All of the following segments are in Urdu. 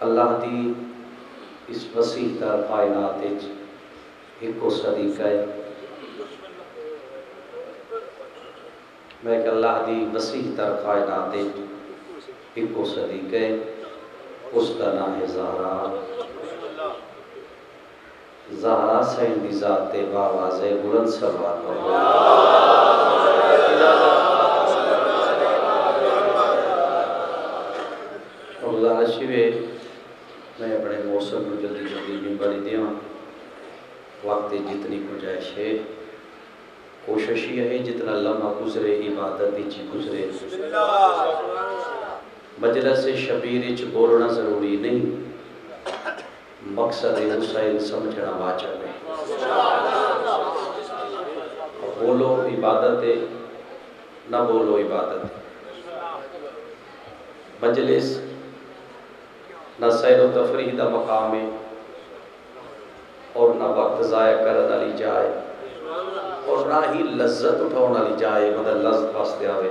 اللہ دی اس وسیع تر کائنات ایک صدیقہ ہے. میں کہ اللہ دی وسیع تر کائنات ایک صدیقہ ہے. اس کا نام ہے زہرا. زہرا سین دی ذات باواز بلند سروات گزارش ہے میں اپنے موسم کو جلدی جلدی ممبری دیاں. وقت جتنی گنجائش ہے کوشش یہ ہے جتنا لمحہ گزرے عبادت چ گزرے. مجلس شبیر چ بولنا ضروری نہیں، مقصد حسین سمجھنا واجب ہے. بولو عبادت ہے، نہ بولو عبادت ہے. مجلس نہ سیر و تفریح دا مقام ہے اور نہ وقت ضائع کرنے والی جائے اور نہ ہی لذت اٹھانے والی جائے مطلب لذت واسطے آوے.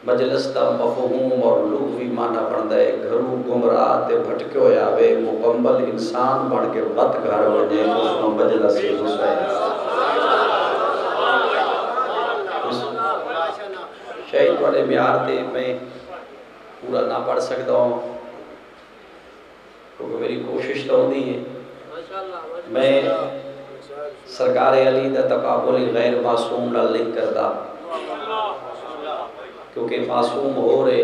مجلس دا مفہوم اور لغوی معنی بندا ہے گھروں گمراہ تے بھٹکے ہوئے آوے مکمل انسان بن کے وقت گھر وجے اس کو مجلس سے حسین. شاید تھوڑے معیار تے میں پورا نہ پڑھ سکتا ہوں کیونکہ میری کوشش تو ہوتی ہے. میں سرکار علی دا تقابل غیر معصوم نہ لنک کرتا کیونکہ معصوم ہو رہے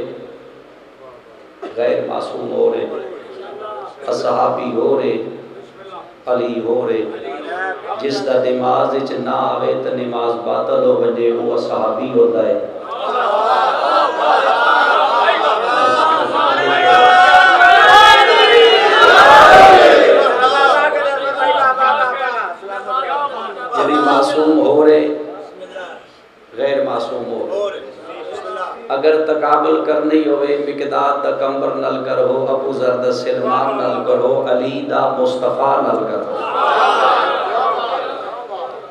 غیر معصوم ہو رہے اصحابی ہو رہے علی ہو رہے. جس دا نماز وچ نہ آوے تو نماز باطل ہو وجے وہ اصحابی ہوتا ہے. معصوم ہو رہے غیر معصوم ہو رہے. اگر تقابل کرنی ہوئے مقداد دا کمبر نل کرو، ابو ذر دا سلمان نل کرو، علی دا مصطفیٰ نل کرو.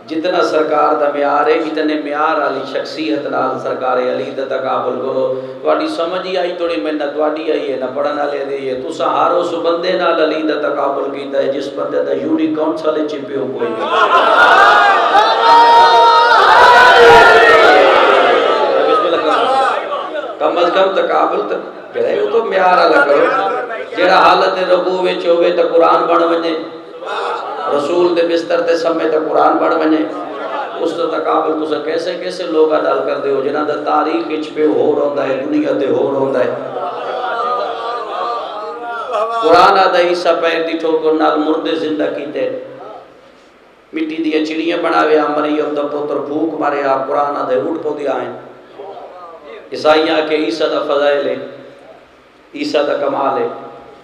جتنا سرکار دا معیار ہے اتنے معیار علی شخصیت نال سرکار علی دا تقابل کرو. تواڈی سمجھ ہی آئی تھوڑی محنت تواڈی آئی ہے نہ پڑھن والے دی ہے. تساں ہر اس بندے نال علی دا تقابل کیتا ہے جس بندے دا یونی کونسل چ پیو کوئی نہیں. کم از کم تقابل کرے وہ تو معیار والا کرو. جڑا حالت رکوع وچ ہوے تے قرآن بن ونے، رسول دے بستر تے سمے تے قرآن بن ونے. اس تو تقابل تساں کیسے کیسے لوگ نال کردے ہو جنہاں دا تاریخ وچ پہ ہور ہوندا ہے دنیا تے ہور ہوندا ہے. قرآن آدا عیسیٰ پیر دی ٹھوکر نال مردے زندہ کیتے، مٹی دی چڑیاں بناویا، مریم دا پتر پھوک ماریا. قرآن آدھے اٹھ پو دیا آئیں. عیسائیاں کہ عیسیٰ دا فضائل ہے، عیسیٰ دا کمال ہے.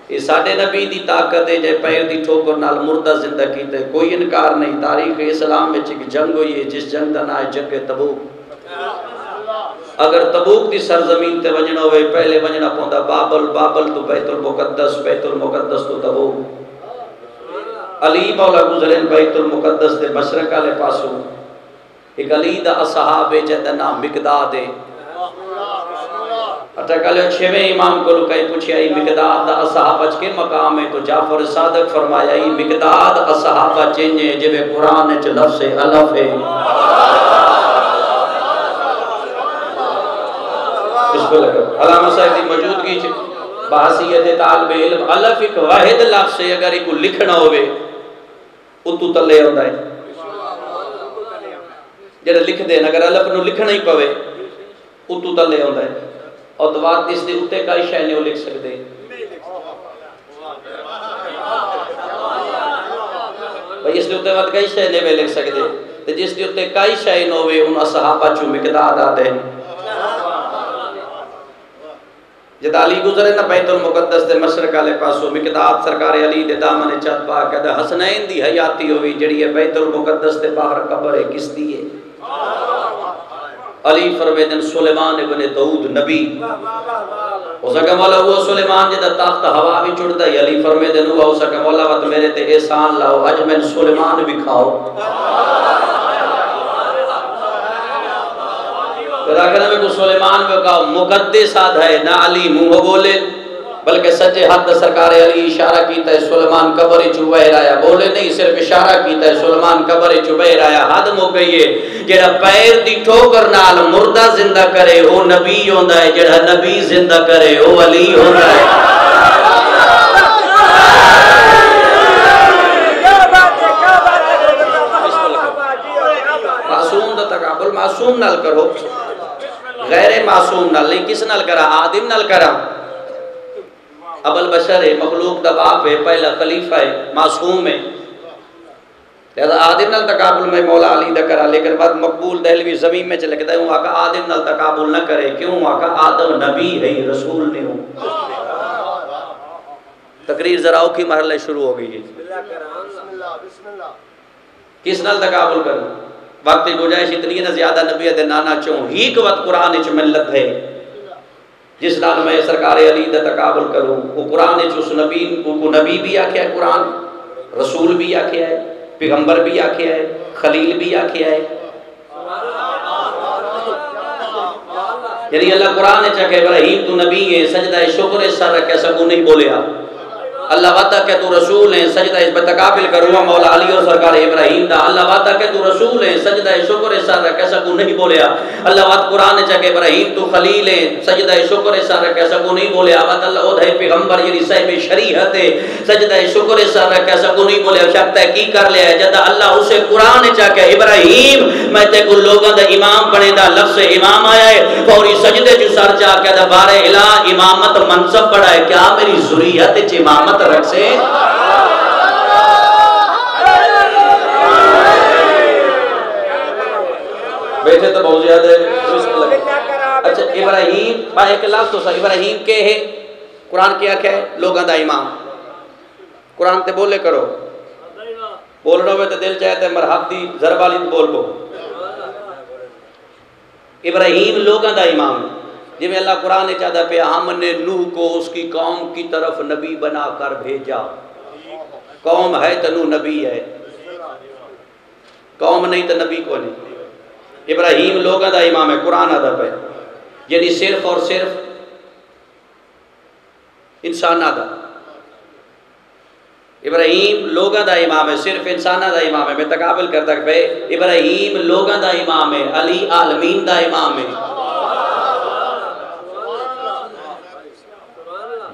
یہ ساڑھے نبی دی طاقت ہے جے پیر دی ٹھوکر نال مردہ زندہ کیتے. کوئی انکار نہیں. تاریخ اسلام میں ایک جنگ ہوئی ہے جس جنگ دا نام ہے جنگ تبوک. اگر تبوک دی سرزمین تے ونجنا ہوئے پہلے ونجنا پوندا بابل، بابل تو بیت المقدس، بیت المقدس تو تبوک. علی مولا گزرین بیت المقدس دے مشرق والے پاسوں. ایک علی دا اصحاب ہے جہدا نام مقداد ہے. اٹھا چھویں امام کو لکائی پوچھے آئی مقداد دا اصحابہ کے مقام ہے تو جعفر صادق فرمایا آئی مقداد اصحابہ چینجے جب قرآن چ لفظ الف ہے. اس کو لگا علامہ صاحب دی موجودگی بحثیت طالب علم الف ایک واحد لفظ ہے. اگر ایک لکھنا ہوئے اتو تلے ہوتا ہے جڑا لکھ دین اگر الف نو لکھنا ہی پوے اتو تلے ہوتا ہے. اور دوات اس دے اتے کئی شے نہیں لکھ سکتے. بھئی اس دے اتے وقت کئی شے نہیں لکھ سکتے. جس دے اتے کئی شے نہیں ہوئے انہاں صحابہ چو مقداد آتے ہیں. جد علی گزرے نا بیت المقدس دے مشرق والے پاسوں مقداد سرکار علی دے دامن چت پا کے حسنین دی حیاتی ہوئی جڑی ہے بیت المقدس دے باہر قبر ہے کس دی ہے. علی فرمیدن سلیمان ابن داؤد نبی. اس کا مولا وہ سلیمان جدا تخت ہوا بھی چڑھتا ہے. علی فرمیدن ہوا اس کا مولا وقت میرے تے احسان لاؤ اج میں سلیمان بھی کھاؤ. پھر اگر میں کو سلیمان بھی کھاؤ مقدس آدھا ہے نہ علی منہ بولے بلکہ سچے ہاتھ سرکار علی اشارہ کیتا ہے سلیمان قبر چوبیر آیا، بولے نہیں صرف اشارہ کیتا ہے سلیمان قبر چوبیر آیا. حد مک گئی ہے. جڑا پیر دی ٹھوکر نال مردہ زندہ کرے وہ نبی ہوندا ہے، جڑا نبی زندہ کرے وہ ولی ہوندا ہے. معصوم دا تقابل معصوم نال کرو، غیر معصوم نال نہیں. کس نال کرا؟ آدم نال کرا. ابو البشر ہے، مخلوق دا باپ ہے، پہلا خلیفہ ہے، معصوم ہے. لہذا آدم نال تقابل میں مولا علی دا کرا، لیکن بعد مقبول دہلوی زمین میں چلے گئے ہوں آقا آدم نال تقابل نہ کرے. کیوں؟ آقا آدم نبی ہے، رسول نہیں ہوں. تقریر ذرا اوکھی مرحلہ شروع ہو گئی ہے. کس نال تقابل کرنا؟ وقت گنجائش اتنی ہے نہ زیادہ نبی دے نانا چوں ہی کو وقت قرآن وچ ملت ہے جس نال میں سرکار علی دا تقابل کروں. وہ قرآن وچ اس نبی کو نبی بھی آکھیا ہے، قرآن رسول بھی آکھیا ہے، پیغمبر بھی آکھیا ہے، خلیل بھی آکھیا ہے. یعنی اللہ قرآن وچ کہ ابراہیم تو نبی ہے، سجدہ شکر سر رکھے سکوں نہیں بولیا. اللہ وعدہ کہ تو رسول ہے، سجدہ اس پر تقابل کروں مولا علی اور سرکار ابراہیم دا. اللہ وعدہ کہ تو رسول ہے، سجدہ شکر سر رکھے سکوں نہیں بولیا. اللہ وعدہ قرآن چاہے ابراہیم تو خلیل ہے، سجدہ شکر سر رکھے سکوں نہیں بولیا. وعدہ اللہ او دے پیغمبر یعنی صاحب شریعت ہے، سجدہ شکر سر رکھے سکوں نہیں بولیا. شک تحقیق کر لیا ہے جدا اللہ اسے قرآن چاہے ابراہیم میں تے کو لوگوں دا امام بنے دا لفظ امام آیا ہے فوری سجدے جو سر چاہے دا بارے الہ امامت منصب پڑا ہے. کیا میری ذریت چ امامت رکھ سے؟ بیٹھے تو بہت زیادہ ہے. اچھا ابراہیم با ایک لفظ تو سا ابراہیم کے ہے قرآن کیا کہ لوگاں دا امام. قرآن تے بولے کرو، بولنا ہوئے تو دل چاہتا ہے مرحب دی ضربالی بول بو. ابراہیم لوگاں دا امام جی میں اللہ قرآن نے چاہتا پہ ہم نے نوح کو اس کی قوم کی طرف نبی بنا کر بھیجا. قوم ہے تو نوح نبی ہے، قوم نہیں تو نبی کو نہیں. ابراہیم لوگاں دا امام ہے قرآن آدھا پہ یعنی صرف اور صرف انسان آدھا. ابراہیم لوگاں دا امام ہے، صرف انسانہ دا امام ہے. میں تقابل کرتا کہ ابراہیم لوگاں دا امام ہے، علی عالمین دا امام ہے.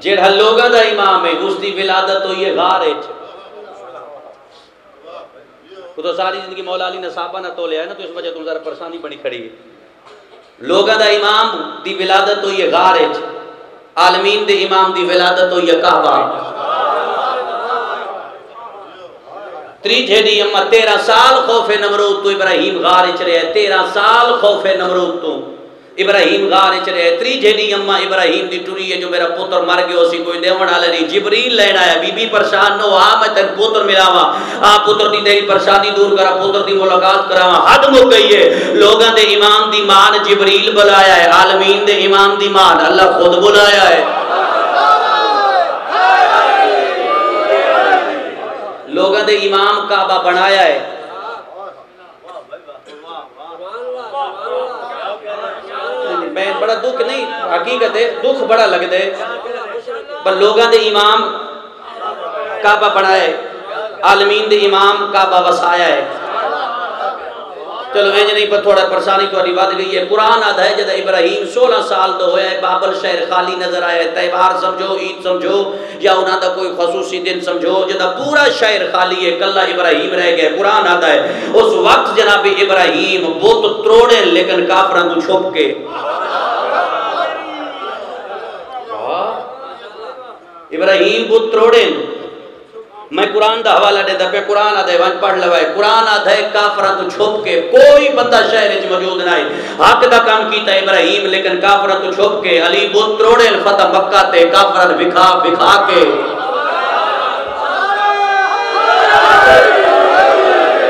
جڑا لوگاں دا امام ہے اس دی ولادت ہوئی ہے غار وچ. وہ تو ساری زندگی مولا علی نے صحابہ نہ تولیا ہے نا، تو اس وجہ تم ذرا پریشانی بنی کھڑی ہے. لوگاں دا امام دی ولادت ہوئی ہے غار وچ، عالمین دے امام دی ولادت ہوئی ہے کعبہ. 3 اما 13 سال خوف نمرود تو ابراہیم غار وچ رہے. 13 سال خوف نمرود تو ابراہیم غار وچ رہے. 3 اما ابراہیم دی ٹری ہے جو میرا پتر مر گیا اسی کوئی دیون والے نہیں. جبریل لینا ہے بی بی پریشان نو آ میں تین پتر ملاواں، آ پتر دی تیری پریشانی دور کرا، پتر دی ملاقات کراواں. حد مک گئی ہے. لوگاں دے امام دی مان جبریل بلایا ہے، عالمین دے امام دی مان اللہ خود بلایا ہے. لوگاں دے امام کعبہ بنایا ہے. میں بڑا دکھ نہیں حقیقت ہے، دکھ بڑا لگ دے پر لوگاں دے امام کعبہ بنایا ہے، عالمین دے امام کعبہ وسایا ہے. چلو ویج نہیں پر تھوڑا پرسانی تو ریواد گئی ہے. قرآن آدھا ہے جدہ ابراہیم 16 سال تو ہویا ہے، بابل شہر خالی نظر آیا ہے. تہوار سمجھو، عید سمجھو یا انہاں دا کوئی خصوصی دن سمجھو، جدہ پورا شہر خالی ہے، کلہ ابراہیم رہ گئے. قرآن آدھا ہے اس وقت جناب ابراہیم بت تروڑے لیکن کافران تو چھپ کے. ابراہیم بت تروڑے. میں قرآن دا حوالہ دے دا پہ قرآن آدھے وہاں پڑھ لوائے. قرآن آدھے کافران تو چھپ کے، کوئی بندہ شہر اچھ موجود نہیں. حق دا کام کیتا ابراہیم لیکن کافران تو چھپ کے. علی بت تروڑے فتح مکہ تے کافران بکھا کے.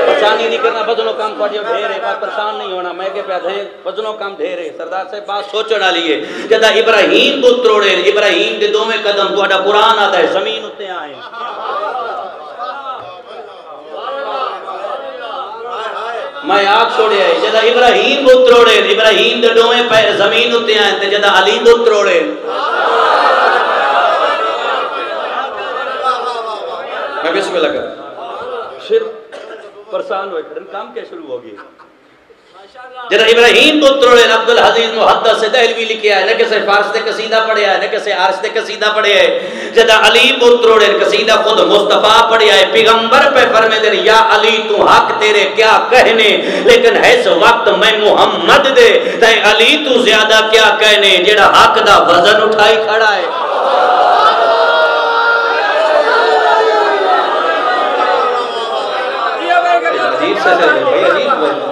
پریشانی نہیں کرنا، بدنوں کام پڑھئے دھیر ہے، بات پریشان نہیں ہونا. میں کہ پیاد ہیں بدنوں کام دھیر ہے. سردار سے بات سوچنا لیے جدہ ابراہیم بت تروڑے، ابراہیم دے دو میں قدم تو اڈا قرآن آدھا ہے زمین اتے آئیں. میں آگ چھوڑے آئے جدہ ابراہیم بت تروڑے، ابراہیم دے دو میں پیر زمین اتے آئیں تے جدہ علی بت تروڑے. میں بسم اللہ کر پھر پرسان ہوئے کھڑن کام کیا شروع ہوگی جدا ابراہیم پتروڑے عبدالحزیز محدث سے دہلوی لکھیا ہے نہ کسے فارس تے قصیدہ پڑھیا ہے نہ کسے عارش تے قصیدہ پڑھیا ہے جدا علی پتروڑے قصیدہ خود مصطفیٰ پڑھیا ہے پیغمبر پہ فرمے دے یا علی تو حق تیرے کیا کہنے لیکن ہے اس وقت میں محمد دے تے علی تو زیادہ کیا کہنے جڑا حق دا وزن اٹھائی کھڑا ہے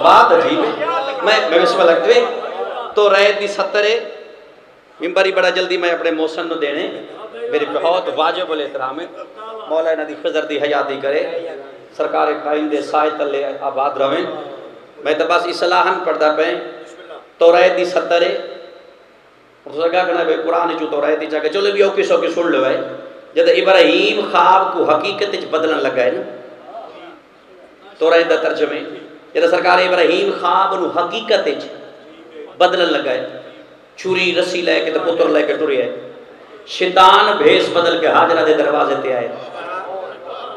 بات عجیب ہے میں بسم اللہ کرتے تو رہے دی سترے ممبری بڑا جلدی میں اپنے موسن نو دینے میرے بہت واجب الاحترام ہے مولانا دی خضر دی حیاتی کرے سرکار قائم دے سائے تلے آباد رویں میں تو بس اصلاحاً پڑھتا پہ تو رہے دی سترے سرکار کہنا ہے قرآن جو تو رہے دی چاہے چلے بھی اوکی سو کی سن لو ہے جب ابراہیم خواب کو حقیقت بدلن لگا ہے نا تو رہے دا ترجمے جب سرکار ابراہیم خواب نو حقیقت بدلن لگا ہے چھری رسی لے کے تو پتر لے کے ٹرے ہے شیطان بھیس بدل کے حاجرہ دے دروازے تے آئے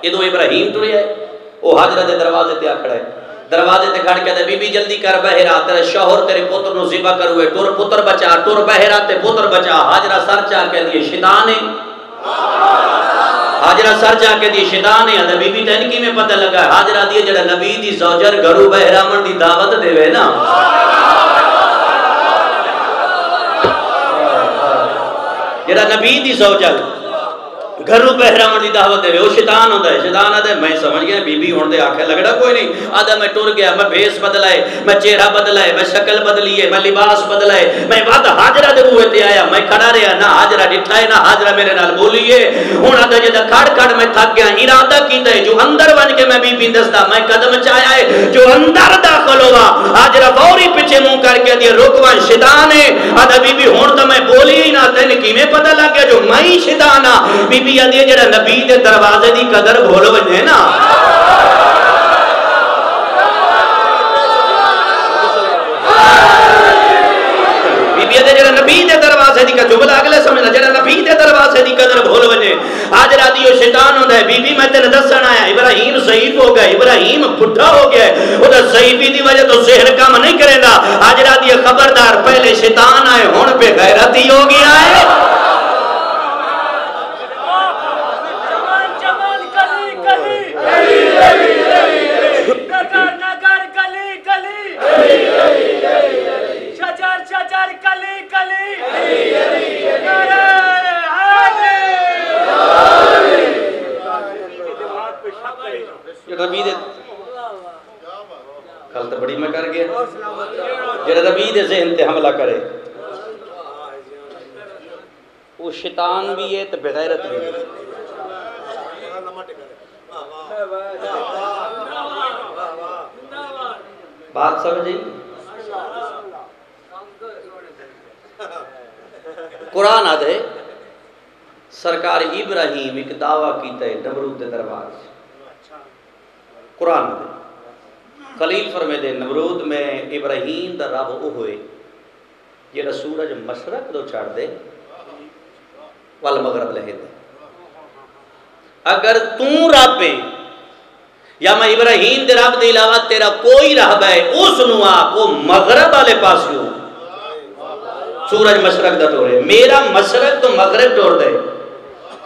یہ تو ابراہیم ٹرے ہے وہ حاجرہ دے دروازے تے آ کھڑا ہے دروازے تے کھڑ کے دے بی بی جلدی کر بہرا تیرے شوہر تیرے پتر نو ذبح کروے ٹر پتر بچا ٹر بہرا تے پتر بچا حاجرہ سر چاہ کے دیے شیطان ہے حاجرہ سر جا کے دی شیطان ہے اندر بی بی تینکی میں پتہ لگا ہے حاجرہ دی جڑا نبی دی زوجر گھرو بہرامن دی دعوت دے وے نا جڑا نبی دی زوجر گھرو بہرامن دی دعوت دے وے وہ شیطان ہوتا ہے شیطان آدھے میں سمجھ گیا بی بی ہوندے آکھے لگڑا کوئی نہیں آدھا میں ٹر گیا میں بھیس بدلائے میں چہرہ بدلائے میں شکل بدلیے میں لباس بدلائے میں بات حاجرہ دے ہوئے تے آیا میں کھڑا رہا نہ حاجرہ ڈٹھائے نہ حاجرہ میرے نال بولیے ہون آدھا جدہ کھڑ کھڑ میں تھک گیا ارادہ کیتا ہے جو اندر بن کے میں بی بی دستا میں قدم چاہیا ہے جو اندر داخل ہوا حاجرہ فوری پچھے منہ کر کے دیا رکوان شیطان ہے آدھا بی بی ہون تو میں بولی ہی نہ تین کی میں پتہ لگ گیا جو میں شیطان ہاں بی بی آدھی جڑا نبی دے دروازے دی قدر بھولو بجھے نا بی بی آدھی جڑا نبی دے دروازے دی قدر جملہ اگلے سمجھنا جڑا نبی دے دروازے دی قدر بھولو بجھے آج رادی وہ شیطان ہوتا ہے بی بی میں تینے دسن آیا ابراہیم ضعیف ہو گیا ابراہیم بھٹا ہو گیا وہ دا ضعیفی دی وجہ تو سحر کام نہیں کرے گا آج رادی خبردار پہلے شیطان آئے ہون پہ غیرتی ہو گیا ہے کل تو بڑی میں کر گیا جڑا نبی دے ذہن تے حملہ کرے وہ شیطان بھی ہے تو بغیرت بھی ہے بات سمجھیں قرآن آدھے سرکار ابراہیم ایک دعویٰ کیتا ہے نمرود دے دربار سے قرآن آدھے خلیل فرمے دے نمرود میں ابراہیم دا رب او ہوئے یہ سورج مشرق دو چاڑ دے والمغرب لہے دے اگر تو رب ہے یا میں ابراہیم دے رب دے علاوہ تیرا کوئی رب ہے اس نو آپ وہ مغرب والے پاس ہو سورج مشرق دا ٹورے میرا مشرق تو مغرب ٹور دے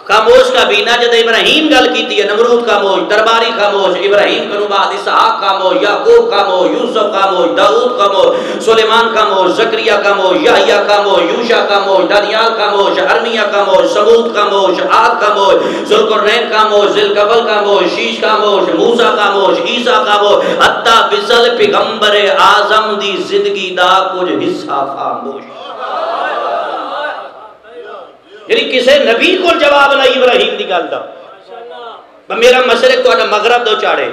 خاموش کا بینا جد ابراہیم گل کیتی ہے نمرود خاموش درباری خاموش ابراہیم کنو بعد اسحاق خاموش یعقوب خاموش یوسف خاموش داؤد خاموش سلیمان خاموش زکریا خاموش یحییٰ خاموش یوشع خاموش دانیال خاموش ارمیہ خاموش ثمود خاموش عاد خاموش ذوالقرنین خاموش ذوالکفل خاموش شیش خاموش موسیٰ خاموش عیسیٰ خاموش حتی بزل پیغمبر اعظم دی زندگی دا کچھ حصہ خاموش یعنی کسے نبی کو جواب نہیں ابراہیم دی گل دا میرا مشرق تو اٹھا مغرب دو چاڑے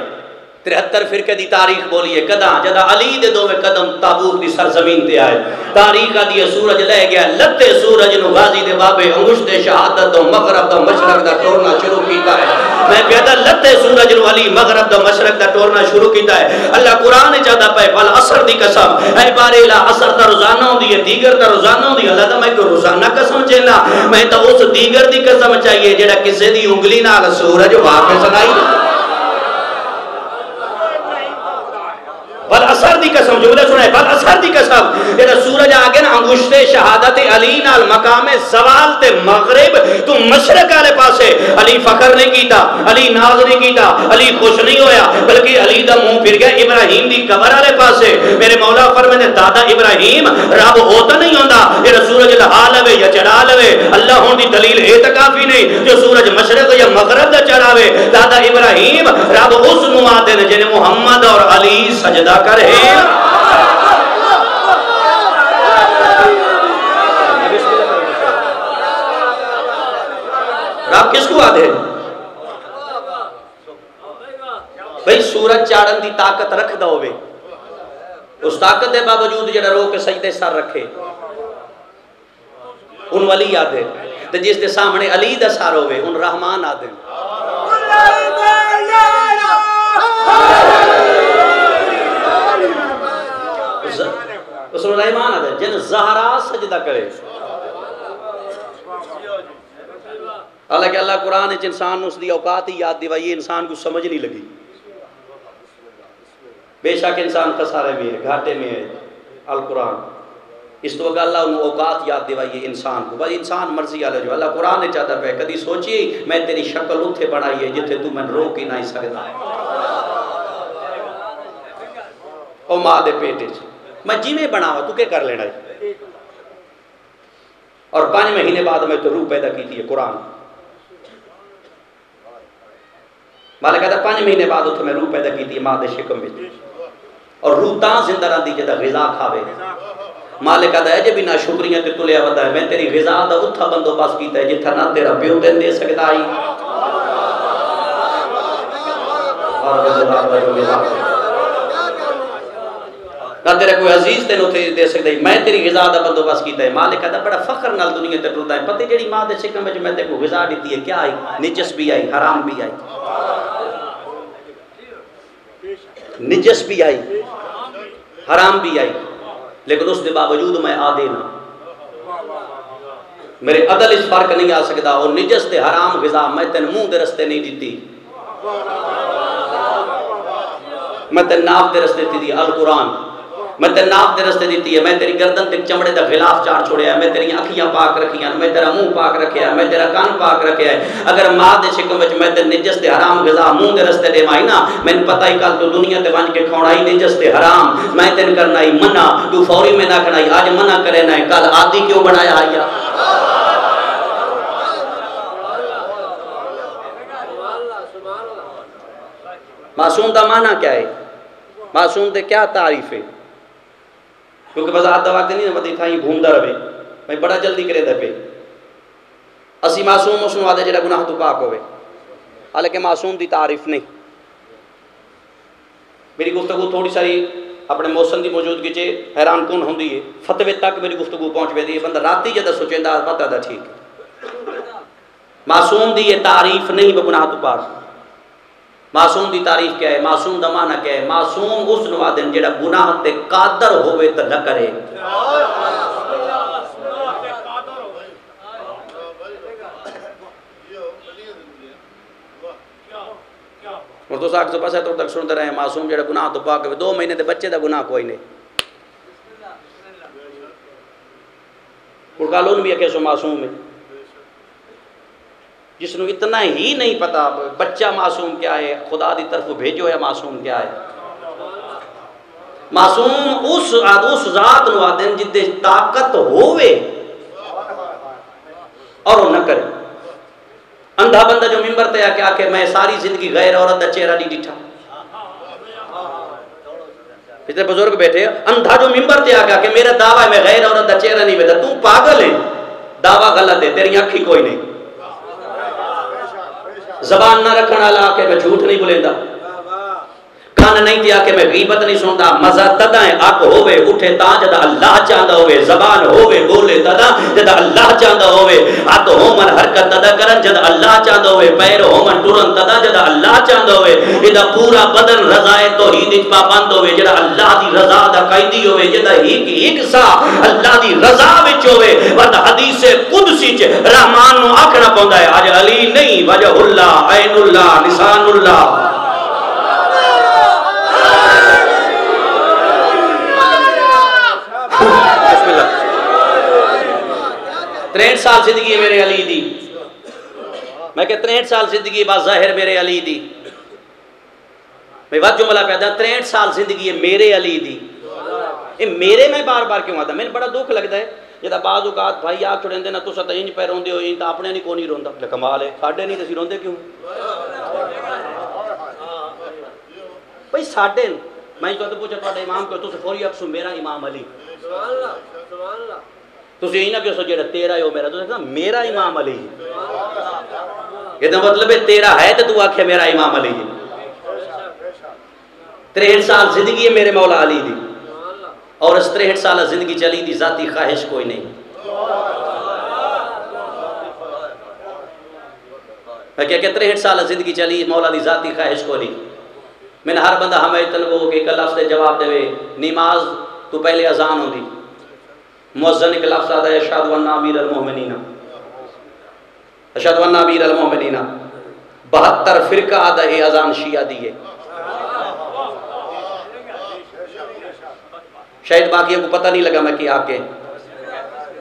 73 فرقے دی تاریخ بولیے قداں جدا علی دے دو میں قدم تابوت دی سرزمین تے آئے تاریخ دی سورج لے گیا لتے سورج نو غازی دے بابے انگشت شہادت دو مغرب دو مشرق دا ٹورنا شروع کیتا ہے میں کہتا لتے سورج نو علی مغرب دا مشرق دا ٹورنا شروع کیتا ہے. اللہ قرآن چاہتا پہ والعصر دی قسم اے بارے لا عصر دا روزانہ ہوندی ہے دیگر دا روزانہ ہوندی ہے. اللہ دا میں کو روزانہ قسم چاہنا میں تو اس دیگر دی قسم چاہیے جڑا کسے دی انگلی نال سورج واپس آئی. والعصر دی قسم جملہ سنائے والعصر دی قسم جڑا سورج آگے نا انگشت شہادت علی نال مقام زوال تے مغرب تو مشرق والے پاسے علی فخر نہیں کیتا علی ناز نہیں کیتا علی خوش نہیں ہویا بلکہ علی دا منہ پھر گیا ابراہیم دی قبر والے پاسے. میرے مولا فرمانے دادا ابراہیم رب ہوتا نہیں ہوندا جڑا سورج لہا لوے یا چڑھا لوے. اللہ ہون دی دلیل اے تے کافی نہیں جو سورج مشرق یا مغرب دا چڑھاوے. دادا ابراہیم رب اس نو آتے نے جنہیں محمد اور علی سجدہ کرے. رب کس کو آدھے بھئی سورج چاڑن دی طاقت رکھ دا ہوئے اس طاقت دے باوجود جڑا رو کے سجدے سر رکھے ان ولی آدھے تے جس دے سامنے علی دا سار ہوئے ان رحمان آدھے. اس نے رحمان آدھے جن زہرا سجدہ کرے. حالانکہ اللہ قرآن اچھ انسان اس دی اوقات ہی یاد دیوا یہ انسان کو سمجھ نہیں لگی. بے شک انسان خسارے میں ہے گھاٹے میں ہے القرآن اس تو اللہ انہوں اوقات یاد دیوا یہ انسان کو بس انسان مرضی آلے جو اللہ قرآن نے چاہتا پہ کدی سوچی میں تیری شکل اتھے بڑھائی ہے جتے تو میں روک ہی نہیں سکتا او ماں دے پیٹے چھے میں جی میں بناوا تو کیا کر لینا ہے. اور 5 مہینے بعد میں تو روح پیدا کی تھی قرآن مالک کہتا 5 مہینے بعد تو میں روح پیدا کی تھی ماں دے شکم میں اور روح تاں زندہ رہن دی جدا غذا کھاوے. مالک کہتا ہے جے بھی نہ شکریہ تے تلیا ودا ہے میں تیری غذا دا اتھا بندوبست کیتا ہے جتھا نہ تیرا پیو دین دے سکتا آئی اور نہ تیرے کوئی عزیز تینوں دے سکتا ہے میں تیری غذا دا بندوبست کیتا ہے. مالک کہتا بڑا فخر نال دنیا تے ٹردا ہے پتہ جڑی ماں دے شکم وچ میں تے کو غذا دتی ہے کیا آئی نجس بھی آئی حرام بھی آئی نجس بھی آئی حرام بھی آئی لیکن اس دے باوجود میں آدھے نہ میرے عدل اس فرق نہیں آ سکتا اور نجس دے حرام غذا میں تین منہ دے رستے نہیں دیتی میں تین ناف دے رستے دیتی القرآن میں تیرے ناف دے رستے دیتی ہے میں تیری گردن تے چمڑے دا غلاف چار چھوڑیا ہے میں تیری آنکھیاں پاک رکھی ہیں میں تیرا منہ پاک رکھیا ہے میں تیرا کان پاک رکھیا ہے. اگر ماں دے شکم وچ میں تے نجس تے حرام غذا منہ دے رستے دے مائی نا میں پتہ ہی کل تو دنیا تے ونج کے کھونا ہی نجس تے حرام میں تین کرنا ہی منع تو فوری میں نہ کرنا ہی آج منع کرے نہ کل عادی کیوں بنایا آیا. معصوم دا معنی کیا ہے معصوم دے کیا تعریف ہے کیونکہ بازار دا وقت نہیں مدی تھا ہی گھومدا رہے میں بڑا جلدی کرے دے پہ اسی معصوم اس نو آدھے جڑا گناہ تو پاک ہوئے حالانکہ معصوم دی تعریف نہیں. میری گفتگو تھوڑی ساری اپنے موسم دی موجودگی چے حیران کن ہوندی ہے فتوے تک میری گفتگو پہنچ ویندی ہے بندہ راتی جدا سوچیندا پتہ دا ٹھیک معصوم دی یہ تعریف نہیں وہ گناہ تو پاک. معصوم دی تعریف کیا ہے معصوم دا معنی کیا ہے معصوم اس نو آدن جڑا گناہ تے قادر ہوئے تے نہ کرے. اور تو ساکھ تو پاس ہے تو تک سنتے رہے معصوم جڑا گناہ تو پاک ہے 2 مہینے دے بچے دا گناہ کوئی نہیں قرآن بھی ہے کیسو معصوم ہے جس نے اتنا ہی نہیں پتا بچہ معصوم کیا ہے خدا دی طرف بھیجو ہے معصوم کیا ہے. معصوم اس ذات نو آدن جدے طاقت ہوئے اور نہ کرے. اندھا بندہ جو ممبر تے آ کہ میں ساری زندگی غیر عورت دا چہرہ نہیں ڈٹھا اتنے بزرگ بیٹھے اندھا جو ممبر تے آ کہ میرا دعویٰ ہے میں غیر عورت دا چہرہ نہیں بیٹھا تو پاگل ہے دعویٰ غلط ہے تیری آنکھی کوئی نہیں زبان نہ رکھنا لا کے میں جھوٹ نہیں بولیندا زبان نہیں تھی کہ میں غیبت نہیں سنتا مزہ تدا ہے اک ہوے اٹھے تا جدا اللہ چاہندا ہوے زبان ہوے بولے تدا جدا اللہ چاہندا ہوے ہاتھ ہومن حرکت تدا کرن جدا اللہ چاہندا ہوے پیر ہومن ٹرن تدا جدا اللہ چاہندا ہوے ادا پورا بدن رضا توحید وچ پابند ہوے جدا اللہ دی رضا دا قائدی ہوے جدا ایک سا اللہ دی رضا وچ ہوے ود حدیث قدسی چ رحمان نو آکھنا پوندا ہے اج علی نہیں وجہ اللہ عین اللہ لسان اللہ 63 سال زندگی میرے علی دی میں کہ 63 سال زندگی با ظاہر میرے علی دی میں وقت جملہ پیدا 63 سال زندگی میرے علی دی یہ میرے میں بار بار کیوں آتا میں نے بڑا دکھ لگتا ہے جدا بعض اوقات بھائی آپ چھوڑیں دینا تو ستا انج پہ روندے ہو انج تا اپنے نہیں کونی روندا کمال ہے ساڑھے نہیں تسی روندے کیوں بھائی ساڑھے میں تو پوچھا تھوڑا امام کو تو سے فوری اکسو میرا امام علی تو سے یہی نہ کہ سو جیڑا تیرا ہے وہ میرا تو سے کہا میرا امام علی یہ تو مطلب ہے تیرا ہے تو آکھے میرا امام علی 63 سال زندگی ہے میرے مولا علی دی اور اس 63 سالہ زندگی چلی دی ذاتی خواہش کوئی نہیں میں کیا کہ 63 سالہ زندگی چلی مولا دی ذاتی خواہش کوئی نہیں میں نے ہر بندہ ہمیں تنگو کہ ایک لفظ دے جواب دے نماز تو پہلے اذان ہو دی مؤذن کے لفظ آدھا ہے اشہد ان امیر المومنین اشہد ان امیر المومنین 72 فرقہ آدھا ہے اذان شیعہ دیئے شاید باقی کو پتہ نہیں لگا میں کیا آکے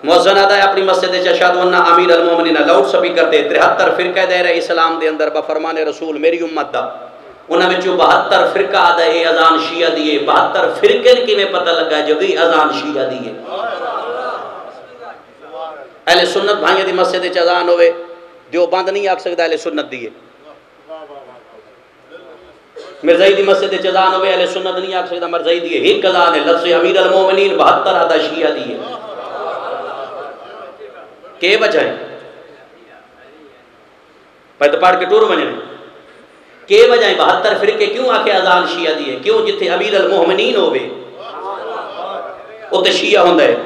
مؤذن آدھا ہے اپنی مسجد اشہد ان امیر المومنین لاؤڈ سپیکر دے 73 فرقہ دے رہے اسلام دے اندر بفرمان رسول میری امت دا انہاں وچوں 72 فرقہ آدھا ہے اذان شیعہ دیئے 72 فرقے کی میں پتہ لگا ہے جو بھی اذان شیعہ دیئے اہل سنت بھائیاں دی مسجد وچ اذان ہوئے دیو بند نہیں آکھ سکتا اہل سنت دیئے مرزائی دی مسجد وچ اذان ہوئے اہل سنت نہیں آکھ سکتا مرزائی دیئے ایک اذان ہے لفظ امیر المومنین 72 آدھا شیعہ دیئے کے وجہ ہے میں تو پڑھ کے ٹور بنے کے وجہ ہے 72 فرقے کیوں آکھے اذان شیعہ دیئے کیوں جتھے امیر المومنین ہوئے وہ تو شیعہ ہوندہ ہے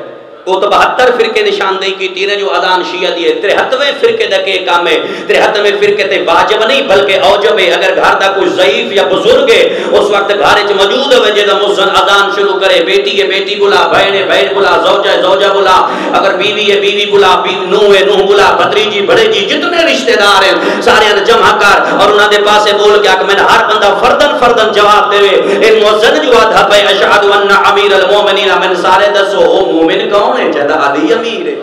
وہ تو 72 فرقے نشاندہی کی تیرے جو اذان شیعہ دیئے 73ویں فرقے دا کے کام ہے 73ویں فرقے تے واجب نہیں بلکہ اوجب ہے اگر گھر دا کوئی ضعیف یا بزرگ ہے اس وقت گھر وچ موجود ہے جے مؤذن اذان شروع کرے بیٹی ہے بیٹی بلا بہن ہے بہن بلا زوجہ ہے زوجہ بلا اگر بیوی ہے بیوی بلا نوح ہے نوح بلا بھتریجی بڑے جی جتنے رشتہ دار ہیں سارے جمع کر اور انہاں دے پاسے بول کے کہ میں ہر بندہ فردن فردن جواب دے اے مؤذن جو آدھا پہ اشہد ان امیر المومنین من سارے دسو او مومن کون ہے جدا علی امیر ہے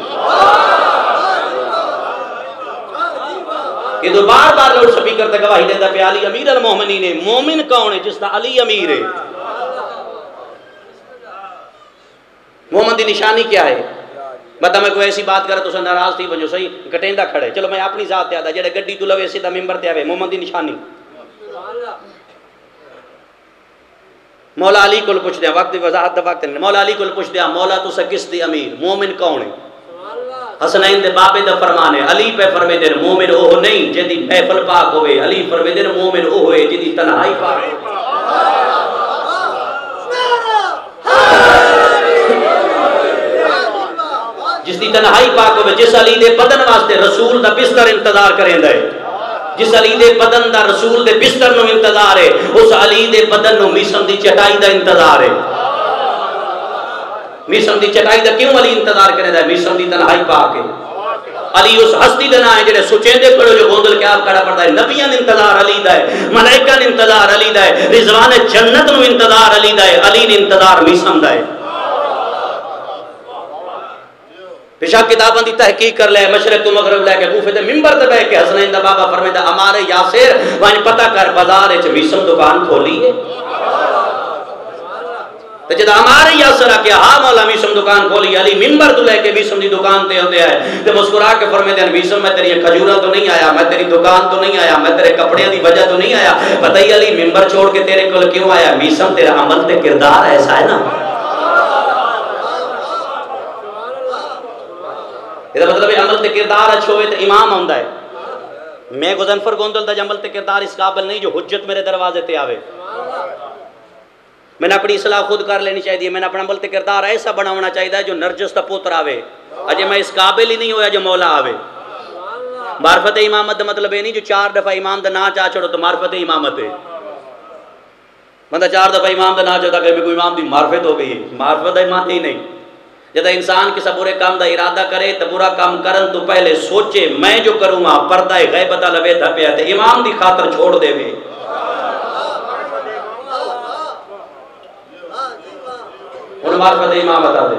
یہ تو بار بار لوڈ سپیکر تک گواہی دیتا پہ علی امیر المومنین ہے مومن کون ہے جس کا علی امیر ہے مومن دی نشانی کیا ہے بتا میں کوئی ایسی بات کرا تو سے ناراض تھی بنجو صحیح کٹیندہ کھڑے چلو میں اپنی ذات تے آدھا جڑے گڈی تو لوے سیدھا ممبر تے آوے مومن دی نشانی مولا علی کو پوچھ دیا وقت وضاحت دا وقت مولا علی کو پوچھ دیا مولا تو سے کس دی امیر مومن کون ہے حسنین دے بابے دا فرمان ہے علی پہ فرمے دے مومن اوہ نہیں جدی محفل پاک ہوئے علی فرمے دے مومن اوہ ہوئے جدی تنہائی پاک جس دی تنہائی پاک ہوئے جس علی دے بدن واسطے رسول دا بستر انتظار کریں دے جس علی دے بدن دا رسول دے بستر نو انتظار ہے اس علی دے بدن نو میسم دی چٹائی دا انتظار ہے میسم دی چٹائی دا کیوں علی انتظار کرے دا میسم دی تنہائی پاک ہے علی اس ہستی دنا ہے جنہیں سچیندے پڑھو جو گوندل کیا آپ کڑا پڑتا ہے نبیان انتظار علی دا ہے ملائکان انتظار علی دا ہے رضوان جنت نو انتظار علی دا ہے علی نے انتظار میسم دا ہے پیشا کتاباں دی تحقیق کر لے مشرق تو مغرب لے کے کوفے دے منبر تے بیٹھ کے حسنین دا بابا فرمائے دا ہمارے یاسر وہاں پتہ کر بازار وچ میسم دکان کھولی ہے تے جدا ہمارے یاسر کیا ہاں مولا میسم دکان کھولی علی منبر تو لے کے میسم دی دکان تے ہوندے ہے تے مسکرا کے فرمائے دے میسم میں تیری کھجورا تو نہیں آیا میں تیری دکان تو نہیں آیا میں تیرے کپڑے دی وجہ تو نہیں آیا پتہ ہی علی منبر چھوڑ کے تیرے کول کیوں آیا میسم تیرا عمل تے کردار ایسا ہے نا یہ مطلب عمل تے کردار اچھو ہوئے تو امام ہوندہ ہے میں گزنفر گوندل دا عمل تے کردار اس قابل نہیں جو حجت میرے دروازے تے آوے میں نے اپنی اصلاح خود کر لینی چاہیے، میں نے اپنا عمل تے کردار ایسا بناونا چاہیے جو نرجس دا پوتر آوے، اجے میں اس قابل ہی نہیں ہویا جو مولا آوے۔ معرفت امامت دا مطلب یہ نہیں جو 4 دفعہ امام دا نا چاہ چھوڑو تو معرفت امامت ہے، بندہ 4 دفعہ امام دا نا چاہتا کہ میں کوئی امام دی معرفت ہو گئی ہے، معرفت امام ہی نہیں۔ جب انسان کسی برے کام دا ارادہ کرے تو برا کام کرن تو پہلے سوچے میں جو کروں گا پردہ غیبت لبے دھپیا تے امام دی خاطر چھوڑ دے وے، انہوں معرفت امامت آ دے۔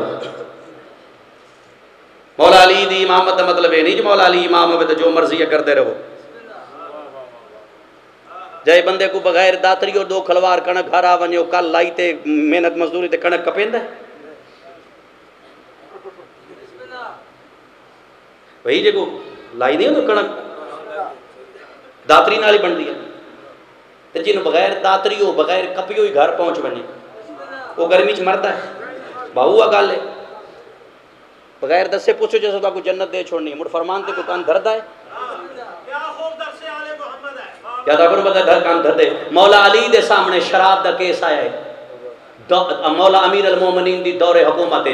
مولا علی دی امامت دا مطلب ہے نہیں جو مولا علی امام ہوئے تو جو مرضی کرتے رہو۔ جائے بندے کو بغیر داتری اور 2 کھلوار کنک گھر ونجو کل لائی تے محنت مزدوری تے کنک کپیندہ ہے وہی جے کو لائی نہیں ہو تو کنک داتری نالی بن دیا تے جنہوں بغیر داتری ہو بغیر کپی ہوئی گھر پہنچ بنے وہ گرمی چ مرتا ہے باہوا گال ہے بغیر دس سے پوچھو جیسا کو جنت دے چھوڑنی ہے مڑ فرمان تے کو کان دھردا ہے یا تھا پھر بتا دھر کان دھر دے۔ مولا علی دے سامنے شراب دا کیس آیا ہے، مولا امیر المومنین دی دور حکومت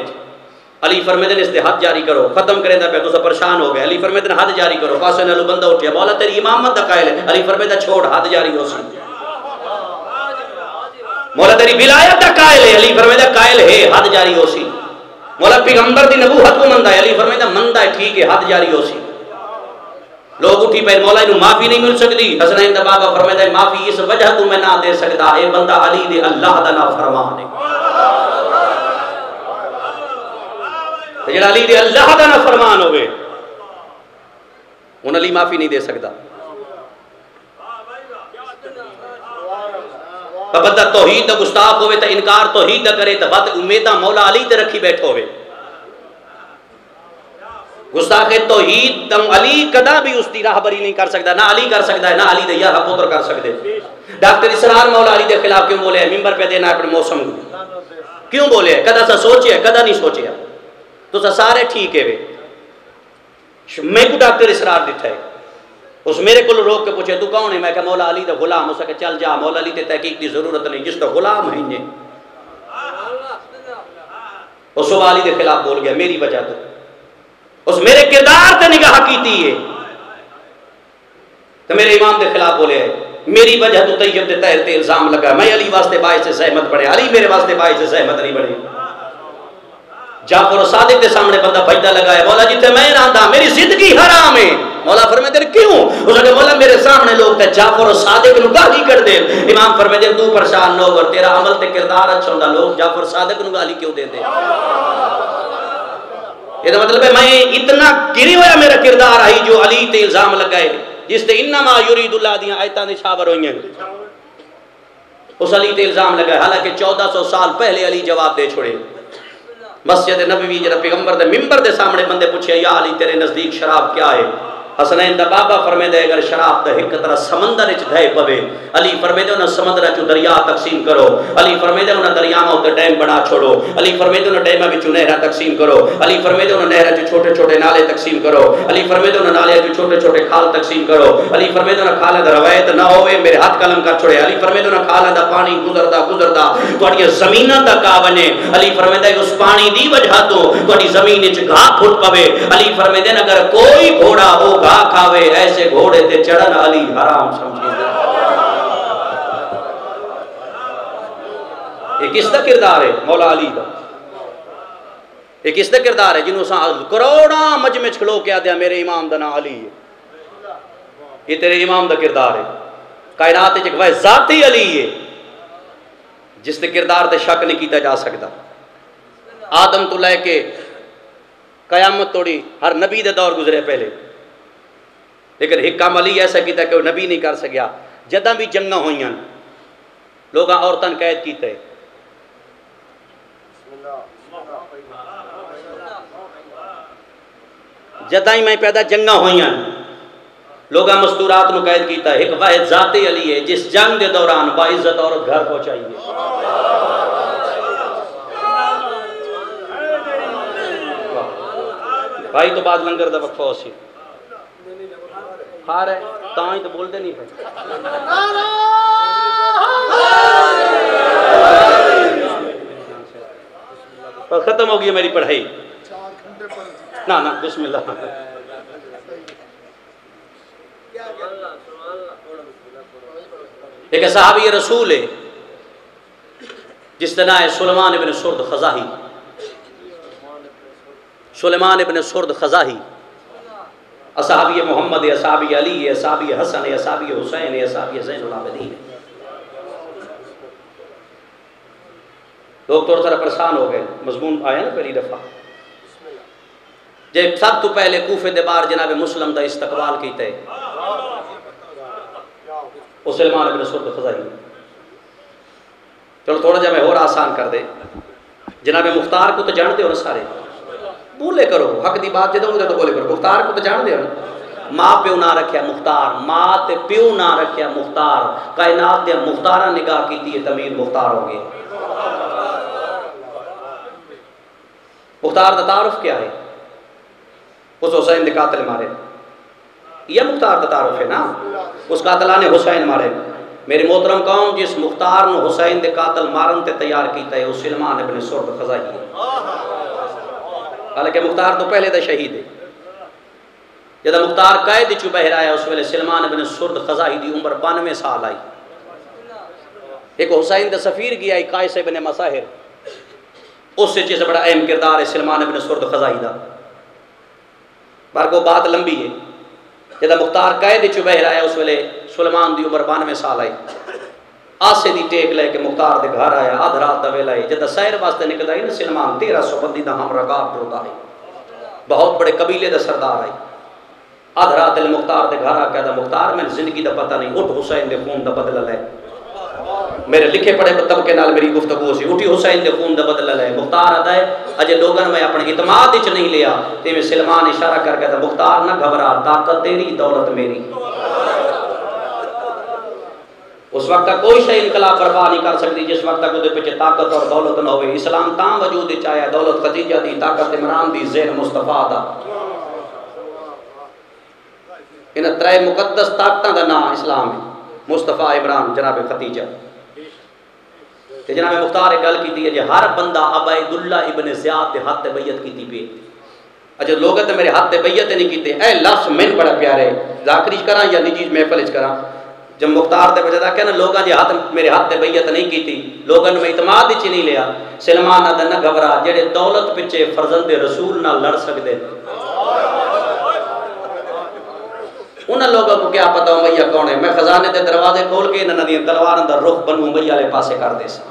علی فرمیدے نے اس تے حد جاری کرو، ختم کریں دا پہ تو سا پریشان ہو گئے، علی فرمیدے نے حد جاری کرو، پاسے نالو بندہ اٹھیا مولا تیری امامت دا قائل ہے، علی فرمیدے چھوڑ حد جاری ہو سی، مولا تیری ولایت دا قائل ہے، علی فرمیدے قائل ہے حد جاری ہو سی، مولا پیغمبر دی نبوت کو مندہ ہے، علی فرمیدے مندہ ہے ٹھیک ہے حد جاری ہو سی۔ لوگ اٹھی پہ مولا انہوں معافی نہیں مل سکتی، حسنین دا بابا فرمیدے معافی اس وجہ تو میں نہ دے سکتا، اے بندہ علی دے اللہ دا نہ فرمان ہے، جڑا علی دے اللہ دا نہ فرمان ہوئے ان علی معافی نہیں دے سکتا۔ بندہ توحید دا گستاخ ہوئے تا انکار توحید دا کرے تا بات امیدہ مولا علی تے رکھی بیٹھ ہوئے، گستاخ توحید تم علی کدا بھی اس دی راہبری نہیں کر سکتا، نہ علی کر سکتا ہے نہ علی دے یا پتر کر سکتے۔ ڈاکٹر اسرار مولا علی دے خلاف کیوں بولے ہیں ممبر پہ دینا اپنے موسم کو کیوں بولے ہیں، کدا سا سوچے ہے کدا نہیں سوچے ہے تو سا سارے ٹھیک ہے میں کو ڈاکٹر اسرار دیتا ہے اس میرے کو روک کے پوچھے تو کون ہے، میں کہا مولا علی دا غلام، اسے کہ چل جا مولا علی تے تحقیق دی ضرورت نہیں جس دا غلام ہے انہیں، اس صبح علی دے خلاف بول گیا میری وجہ تو اس میرے کردار تے نگاہ کیتی ہے تو میرے امام دے خلاف بولے ہے میری وجہ تو طیب دے تحر تے الزام لگا، میں علی واسطے باعث سے زحمت بڑھے، علی میرے واسطے باعث سے زحمت نہیں بڑھے۔ جعفر صادق کے سامنے بندہ بجدہ لگا ہے مولا جتے میں راندہ میری زندگی حرام ہے، مولا فرمائے دے کیوں، اس نے کہا مولا میرے سامنے لوگ تے جعفر صادق نو گالی کر دے، امام فرمائے دے تو پریشان نہ ہو تیرا عمل تے کردار اچھا ہوندا لوگ جعفر صادق نو گالی کیوں دے دے، یہ تو مطلب ہے میں اتنا گری ہویا میرا کردار آئی جو علی تے الزام لگائے جس تے انما یرید اللہ دیاں آیتان شابر ہوئی ہیں اس علی تے الزام لگائے، حالانکہ 1400 سال پہلے علی جواب دے چھوڑے۔ مسجد نبوی جب پیغمبر دے ممبر دے سامنے بندے پوچھے یا علی تیرے نزدیک شراب کیا ہے، حسنین دا بابا فرمے دے اگر شراب دا ایک طرح سمندر اچ دھائے پوے، علی فرمے دے انہاں سمندر اچ دریا تقسیم کرو، علی فرمے دے انہاں دریاواں تے ڈیم بنا چھوڑو، علی فرمے دے انہاں ڈیماں وچوں نہراں تقسیم کرو، علی فرمے دے انہاں نہراں وچ چھوٹے چھوٹے نالے تقسیم کرو، علی فرمے دے انہاں نالیاں وچ چھوٹے چھوٹے کھال تقسیم کرو، علی فرمے دے انہاں کھالاں دا روایت نہ ہوئے میرے ہاتھ قلم کر چھوڑے، علی فرمے دے انہاں کھالاں دا پانی گزردا تہاڈیاں زمیناں تک آ ونے، علی فرمے دے اس پانی دی وجہ تو تہاڈی زمین وچ گھاہ پھٹ پوے، علی فرمے دے اگر کوئی گھوڑا وہ گھاہ کھاوے ایسے گھوڑے تے چڑھن علی حرام سمجھے۔ یہ کس دا کردار ہے مولا علی دا، یہ کس دا کردار ہے جنہوں ساں کروڑاں مجمع کھلو کیا دیا میرے امام دا نا علی ہے، یہ تیرے امام دا کردار ہے، کائنات ایک وہ ذاتی علی ہے جس تے کردار تے شک نہیں کیتا جا سکتا۔ آدم تو لے کے قیامت توڑی ہر نبی دے دور گزرے پہلے، لیکن ایک کام علی ایسا کیتا کہ وہ نبی نہیں کر سکیا، جدہ بھی جنگاں ہوئیاں لوگاں عورتاں قید کیتے، جدہ ہی میں پیدا جنگاں ہوئیاں لوگاں مستورات نو قید کیتا ہے، ایک واحد ذاتی علی ہے جس جنگ دے دوران باعزت عورت گھر پہنچائیے۔ بھائی تو بعد لنگر دا وقفہ ہو سی کھا رہے تاں ہی تو بول دے نہیں پہ ختم ہو گئی میری پڑھائی. نا بسم اللہ. ایک صحابی رسول ہے جس کا نام ہے سلیمان ابن سرد خزاہی. سلیمان ابن سرد خزاہی اصحابی محمد ہے، اصحابی علی ہے، اصحابی حسن ہے، اصحابی حسین ہے، اصحابی زین العابدین ہے. لوگ تھوڑا سا پریشان ہو گئے، مضمون آیا نا پہلی دفعہ جب سب تو پہلے کوفے دے بار جناب مسلم دا استقبال کیتا ہے وہ سلیمان ابن سرد خزاہی. چلو تھوڑا جا میں اور آسان کر دے. جناب مختار کو تو جانتے ہو نا سارے، بولے کرو حق دی بات جدوں تو بولے کرو. مختار کو تو جانتے ہو نا، ماں پیو نہ رکھیا مختار، ماں تے پیو نہ رکھیا مختار، کائنات دے مختارہ نگاہ کیتی ہے تمیر مختار ہو گئے. مختار دا تعارف کیا ہے؟ اس حسین دے قاتل مارے، یہ مختار دا تعارف ہے نا، اس قاتلان نے حسین مارے. میری محترم قوم جس مختار نے حسین دے قاتل مارن تے تیار کیتا ہے وہ سلیمان ابن سرد خزاہی ہے. حالانکہ مختار تو پہلے دا شہید ہے. جدہ مختار قید چو بہر آیا اس ویلے سلیمان ابن سرد خزاہی دی عمر 92 سال آئی. ایک حسین دا سفیر گیا ہے قائس ابن مساہر، اس سے چیز بڑا اہم کردار ہے سلیمان ابن سرد خزاہی دا. بارکو بات لمبی ہے. جدہ مختار قید چو بہر آیا اس ویلے سلیمان دی عمر 92 سال آئی. آسے دی ٹیک لے کے مختار دے گھر آیا، آدھ رات دا ویلا ہے. جدہ سیر واسطے نکل آئی نا سلیمان 1300 بندی دا ہم رگاب ٹوٹا ہے، بہت بڑے قبیلے دا سردار آئی. آدھ رات دل مختار دے گھر آ کے دا مختار میں زندگی دا پتہ نہیں، اٹھ حسین دے خون دا بدلہ لے. میرے لکھے پڑھے مطلب کے نال میری گفتگو سی، اٹھی حسین دے خون دا بدلہ لے. مختار آتا ہے اجے لوگن میں اپنے اعتماد اچ نہیں لیا تے میں سلیمان اشارہ کر کے دا مختار نہ گھبرا، طاقت تیری دولت میری. اس وقت تک کوئی شے انقلاب برپا نہیں کر سکتی جس وقت تک وہ پیچھے طاقت اور دولت نہ ہوئے. اسلام تاں وجود وچ آیا، دولت خدیجہ دی، طاقت عمران دی، ذہن مصطفیٰ دا. انہاں ترے مقدس طاقتاں دا نام اسلام ہے، مصطفیٰ، عمران، جناب خدیجہ. تے جناب مختار ایک گل کی ہے جی ہر بندہ عبیداللہ ابن زیاد دے ہاتھ بیعت کیتی پی. اجے لوگ تے میرے ہاتھ بیعت نہیں کیتے، اے لفظ میں بڑا پیارے ذاکری کراں یا نجی محفل وچ کراں. جب مختار دے وجہ کہ نا لوگاں جے ہاتھ میرے ہاتھ بیعت نہیں کیتی، لوگاں میں اعتماد وچ نہیں لیا. سلیمان دا نہ گھبرا، جڑے دولت پیچھے فرزند رسول نال لڑ سکدے انہاں لوگوں کو کیا پتہ امیہ کون ہے. میں خزانے دے دروازے کھول کے انہاں دی تلواراں دا رخ بنو امیہ والے پاسے کر دے سا.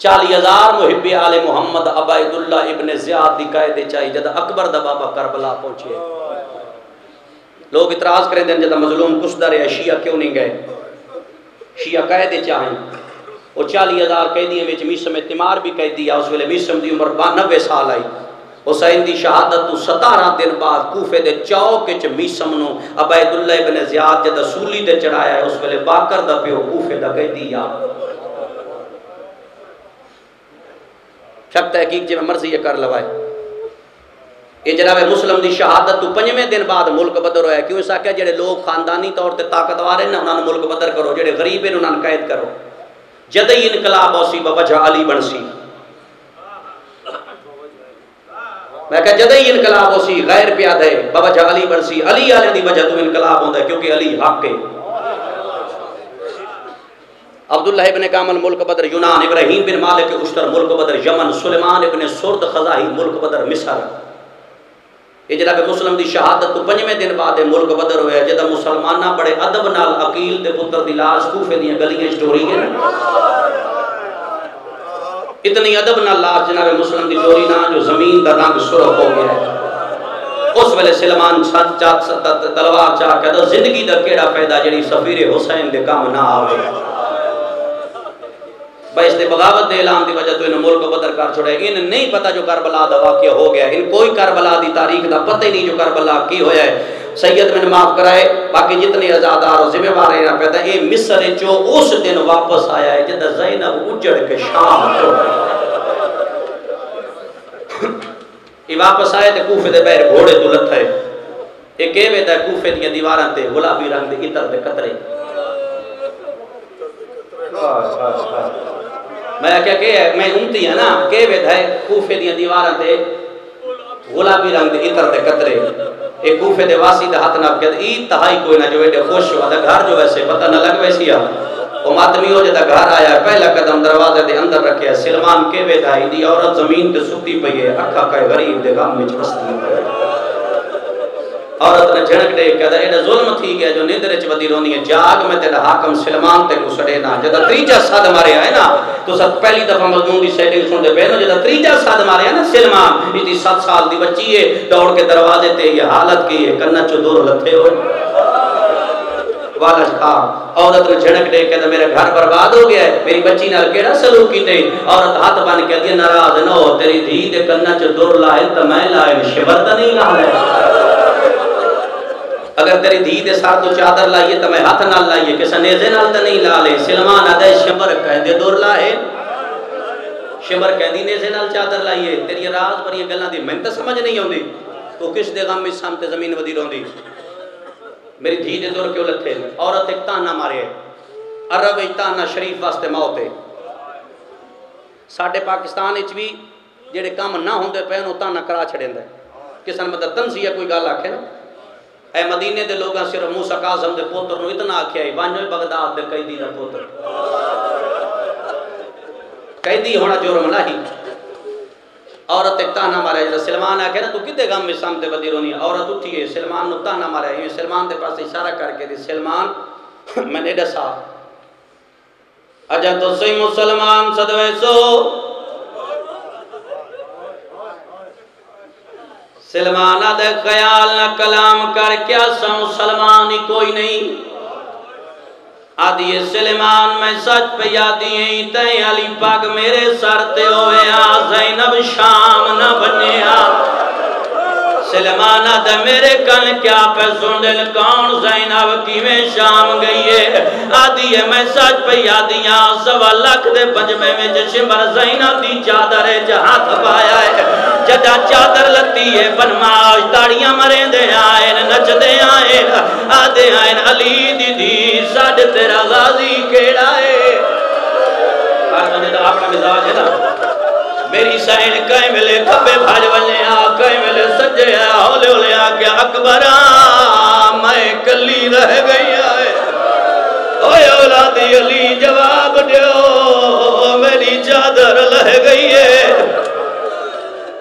40,000 محب آل محمد عبیداللہ ابن زیاد دی قائد چاہی. جدہ اکبر دا بابا کربلا پہنچے، لوگ اعتراض کریں دیں جدہ مظلوم کشدہ رہے شیعہ کیوں نہیں گئے. شیعہ قائد چاہیں وہ 40,000 قیدیاں میں میسم اتمار بھی قید دیا. اس ویلے میسم دی عمر 92 سال آئی. حسین دی شہادت تو 17 دن بعد کوفے دے چوک وچ میسم نو عبیداللہ ابن زیاد جدہ سولی تے چڑھایا ہے. اس ویلے باکر دا پیو کوفے دا قیدی یا شک تحقیق جی میں مرضی یہ کر لوائے. یہ جناب مسلم دی شہادت تو 5ویں دن بعد ملک بدر ہویا ہے. کیوں ایسا کہ جڑے لوگ خاندانی طور تے طاقتوار ہیں انہاں ملک بدر کرو، جڑے غریب ہیں انہاں قید کرو. جدی انقلاب ہوسی بوجہ علی بنسی. میں کہا جدی انقلاب ہوسی غیر پیاد ہے بوجہ علی بنسی. علی آلے دی وجہ تو انقلاب ہوندا ہے کیونکہ علی حق ہے. عبداللہ ابن کامل ملک بدر یونان، ابراہیم بن مالک اشتر ملک بدر یمن، سلیمان ابن سرد خزاہی ملک بدر مصر. یہ جناب مسلم دی شہادت تو 5ویں دن بعد ملک بدر ہویا. جدہ مسلمانہ بڑے ادب نال عقیل دے پتر دی لاش کوفے دیاں گلیاں چوری ہے. اتنی ادب نال لاش جناب مسلم دی چوری نہ جو زمین دا رنگ سرخ ہو گیا ہے. اس ویلے سلیمان تلوار چاہ کے زندگی دا کیڑا فائدہ جڑی سفیر حسین دے کام نہ آوے. باعث دے بغاوت دے اعلان دی وجہ تو انہوں ملک بدر کر چھوڑے. ان نہیں پتہ جو کربلا دا واقعہ ہو گیا. ان کوئی کربلا دی تاریخ دا پتہ ہی نہیں جو کربلا کی ہویا ہے. سید میں معاف کرائے باقی جتنے ازادار اور ذمہ وار ہیں پیدا یہ مصر جو اس دن واپس آیا ہے جدہ زینب اجڑ کے شام چھوڑ یہ واپس آئے تے کوفے دے بیر گھوڑے تو لتھا ہے. ایک ایوے دا کوفے دیا دیواراں تے گلابی رنگ دے عطر دے قطرے. میں کیا کہ میں امتی ہے نا کہ ویدھائے کوفے دیا دیواراں تے غلابی رنگ دے عطر دے قطرے ایک کوفے دے واسی دے ہاتھ نہ کہتے ای تہائی کوئی نہ جو ایڈے خوش ہوا دا گھر جو ویسے پتہ نہ لگ ویسی وہ ماتمی ہو جتا گھر آیا پہلا قدم دروازے دے اندر رکھے سلمان کے ویدھائی دی عورت زمین تے ستی پئی ہے اکھا کہے غریب دے غم میں چپستی پئی عورت نے جھڑک دے کہتا ایڈا ظلم تھی گیا جو نیندر چ ودی رونی ہے جاگ میں تیرا حاکم سلمان تے کو سڑے نا جدا تریجا صد مارے آئے نا تو سب پہلی دفعہ مضمون دی سیٹنگ سن دے پہنو جدا تریجا صد مارے آئے نا سلمان اتی 7 سال دی بچی ہے دوڑ کے دروازے تے یہ حالت کی ہے کنہ چو دور لتھے ہوئے والا کھا عورت نے جھڑک دے کہتا میرا گھر برباد ہو گیا ہے میری بچی نال کیڑا سلوک کیتے عورت ہاتھ بن کے دیا ناراض نہ ہو تیری دھی دے کنہ چ دور لائے تے میں لائے شبر تے نہیں لائے اگر تیری دھی دے ساتھ تو چادر لائیے تو میں ہاتھ نال لائیے کسا نیزے نال تے نہیں لا لے سلمان آدھے شبر کہہ دے دور لائے شبر کہہ دی نیزے نال چادر لائیے تیری راز پر یہ گلاں دی میں تے سمجھ نہیں ہوندی تو کس دے غم میں سامتے زمین ودی روندی میری دھی دے دور کیوں لتھے عورت ایک تانا مارے عرب ایک تانا شریف واسطے موت ہے ساڑھے پاکستان اچ بھی جڑے کام نہ ہوندے پہن وہ تانا کرا چھڑیندے کسان مدد تنزیہ کوئی گال آکھے نا اے مدینے دے لوگاں صرف موسیٰ کاظم دے پوتر نو اتنا آکھیا ہے وانجوئی بغداد دے قیدی دا پوتر قیدی ہونا جرم نہیں عورت ایک تانا مارے جیسا سلمان آکھے نا تو کتے غم میں سامتے بدی رونی عورت اٹھی ہے سلمان نو تانا مارے ہیں سلمان دے پاس اشارہ کر کے دی سلمان میں نے ڈسا اجا تو سی مسلمان صدوے سو سلمانہ دے خیال نہ کلام کر کیا سا مسلمانی کوئی نہیں آدھی سلمان میں سچ پہ یادی ہیں تین علی پاک میرے سرتے ہوئے زینب شام نہ بنے سلمانہ دے میرے کن کیا پہ سندل کون زینب کی میں شام گئی ہے آدھی ہے میں سچ پہ یادیاں سوا لکھ دے پنجمے میں جشمر زینب دی چادر ہے جہاں تھپایا ہے جدا چادر لتی ہے بنماش تاڑیاں مرین دے آئین نچ دے آئین آدھے آئین علی دی دی ساڑھ تیرا غازی کیڑا ہے آج میں نے اپنا مزاج ہے نا میری سائن کہیں ملے کبے بھاج بلنے کہیں ملے سجے ہولے ہولے آکے اکبران میں کلی رہ گئی آئے اوہ اولادی علی جواب دیو میری چادر لہ گئی ہے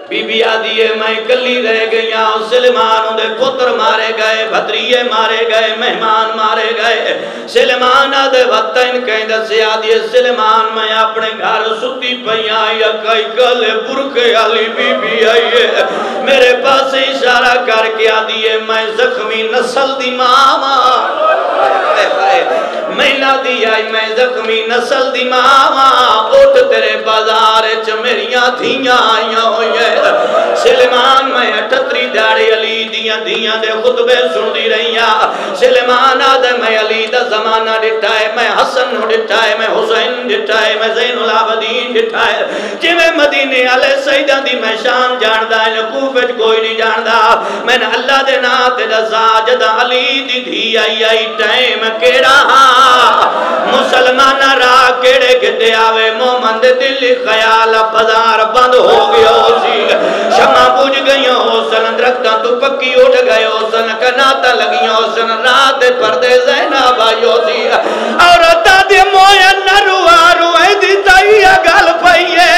بی بی آدھی ہے میں کلی رہ گیا سلمان دے پتر مارے گئے بھتریے مارے گئے مہمان مارے گئے سلمان دے وطن کہیں دسے آدھی ہے سلمان میں اپنے گھر ستی پہیاں یا کئی گلے برکے علی بی بی آئی ہے میرے پاس اشارہ کر کے آدھی ہے میں زخمی نسل دی ماما میں نہ دی آئی میں زخمی نسل دی ماما اٹھ تیرے بازار چ میریاں دھیاں آئیاں ہوئی ہے سلمان میں 38 داڑی علی دیاں دے خطبے سن دی رہیاں سلمان آدھے میں علی دا زمانہ ڈٹھا ہے میں حسن ڈٹھا ہے میں حسین ڈٹھا ہے میں زین العابدین ڈٹھا ہے جی میں مدینے علیہ سیدہ دی میں شان جاندہ ہے نکوفت کوئی نہیں جاندہ میں نے اللہ دے نات دا ساجدہ علی دی دھی آئی ٹائم کیڑا مسلمانہ راہ کیڑے گھتے آوے مومن دے دل خیال بازار بند ہو گیا سی شمع بوجھ گئی ہو سن درختہ تو پکی اٹھ گئے ہو سن کناتا لگی ہو سن رات پردے زینب آئی ہو سی عورتہ دی مویا نروا روئے دی تائیہ گل پائیے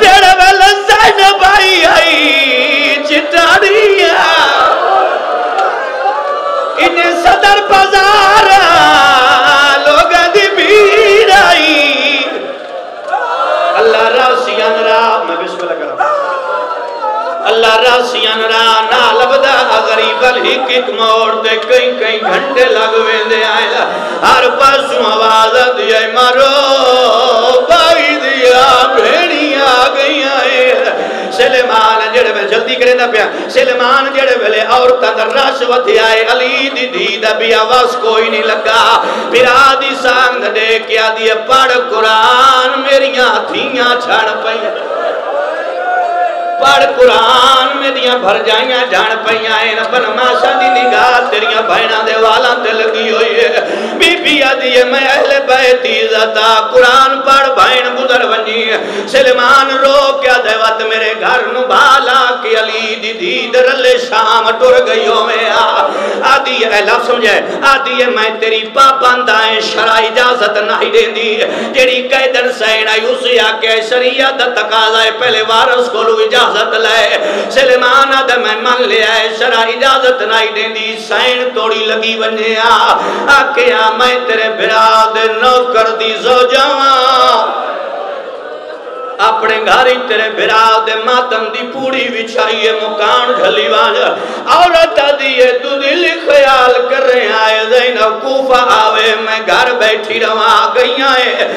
جڑے ویل زینب آئی چٹاڑیا انہیں صدر بازار لوگ دی بھیڑ آئی اللہ راسیان را میں بسم اللہ کروں اللہ راسیان را نالبدہ غریب الحقیق موڑتے کئی گھنٹے لگوے دے آئے ہر پاسوں آواز دیا مارو بائی دیا بھیڑی آگئی آئے سلمان جڑے میں جلدی کرے دا پیا سلمان جڑے ویلے عورتاں دا راشوت آئے علی دی دی دا بھی آواز کوئی نہیں لگا پھر آدھی سانگ دے کیا دیئے پڑھ قرآن میریاں دھیاں چھاڑ پائیں پڑھ قرآن میں دیاں بھر جائیاں جان پائیاں بن ماشا دی نگاہ تیریاں بھائنہ دے والاں تے لگی ہوئی ہے بی بی آدھی میں اہل بیت عزت قرآن پڑھ بھائن گزر ونجی سلمان رو کیا دے وقت میرے گھر نو بالا کہ علی دی دید رلے شام ٹر گئیوں میں آدھی ہے لفظ سمجھے آدھی ہے میں تیری پابندائیں شرع اجازت نہیں دیں دی جیڑی قیدن سین آئی اسی آکے شریعت تقاضا ہے پہلے وارث کو لو اجازت لے سلمان آدھے میں من لے آئے شرع اجازت نہیں دیں دی سین توڑی لگی ونجے آکے میں تیرے بھرا دے نوکر دی زوجاں اپنے گھاری تیرے بھرا دے ماتم دی پوڑی وچھائیے مکان جھلی وانجا عورت دیئے تو دل خیال کر رہے آئے زینب کوفہ آوے میں گھر بیٹھی رہا گئی آئے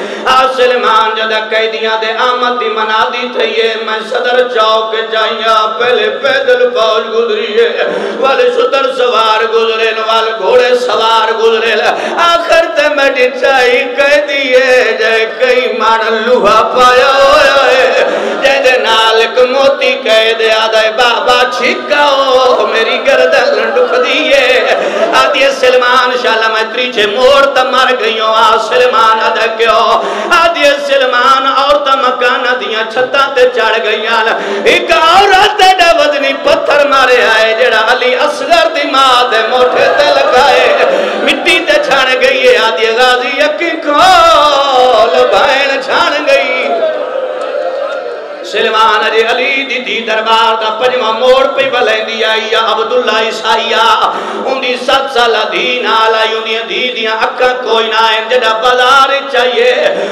سلمان جدہ قیدیاں دے آمدی منا دی تھئیے میں صدر چوک جائیا پہلے پیدل فوج گزریے والے شتر سوار گزرے وال گھوڑے سوار گزرے آخر تے میں ڈچائی قیدیے جائے کئی مان لوہا پایا ہوئے جیدے نالک موتی کہہ دے آدھے بابا چھکاؤ میری گردن لنڈک دیئے آدھے سلمان شاءاللہ میں تریچے مورتا مر گئیوں سلمان آدھے کیوں آدھے سلمان عورتا مکان دیاں چھتا تے چڑھ گئیاں ایک عورت دے وزنی پتھر مارے آئے جڑا علی اصغر دی ماں دے موٹے تے لگائے مٹی تے چھاڑ گئی آدھے غازی یقین کھول بھائن چھاڑ گئی سلمان علی دی دربار دا پجمہ موڑ پہ بلین دی آئی عبداللہ عیسائیہ ان دی 7 سالہ دین آلائی ان دی دیاں اکھا کوئی نائن جڑا بازار چاہیے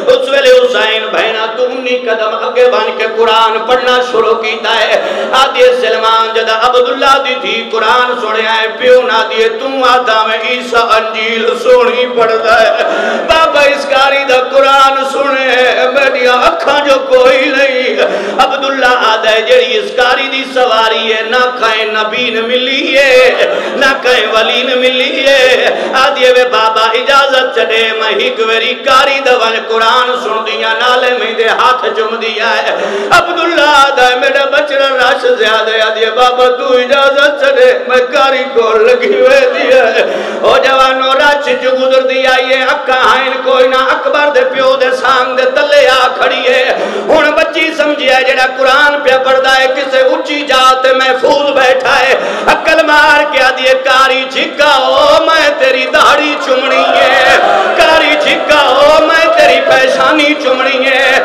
اس ویلے حسین بہنہ تو 19 قدم اگے بن کے قرآن پڑھنا شروع کیتا ہے آدھے سلمان جڑا عبداللہ دی قرآن سنے آئے پیو نہ دیئے تم آدھا میں عیسیٰ انجیل سونی پڑھتا ہے بابا اس کاری دا قرآن سنے میری اکھا جو کوئی نہیں عبداللہ آدھے جڑی اس کاری دی سواری ہے نہ کہیں نبی نے ملی ہے نہ کہیں ولی نے ملی ہے آدھے وے بابا اجازت چڑے میں ہک ویری کاری دوان قرآن سن دیا نالے میں دے ہاتھ جم دیا ہے عبداللہ آدھے میرا بچڑا راش زیادہ آدھے بابا تو اجازت چڑے میں کاری کو لگی ہوئے دیا ہے او جوانو راش جو گزر دیا یہ اکا آئین کوئی نہ اکبر دے پیو دے سانگ دے تلے آ کھڑی ہے ہون بچی سمجھے جڑا قرآن پہ پڑھتا ہے کسے اچھی جات محفوظ بیٹھا ہے عقل مار کے آدھے کاری جھکا ہو میں تیری داڑھی چمڑی ہے کاری جھکا ہو میں تیری پیشانی چمڑی ہے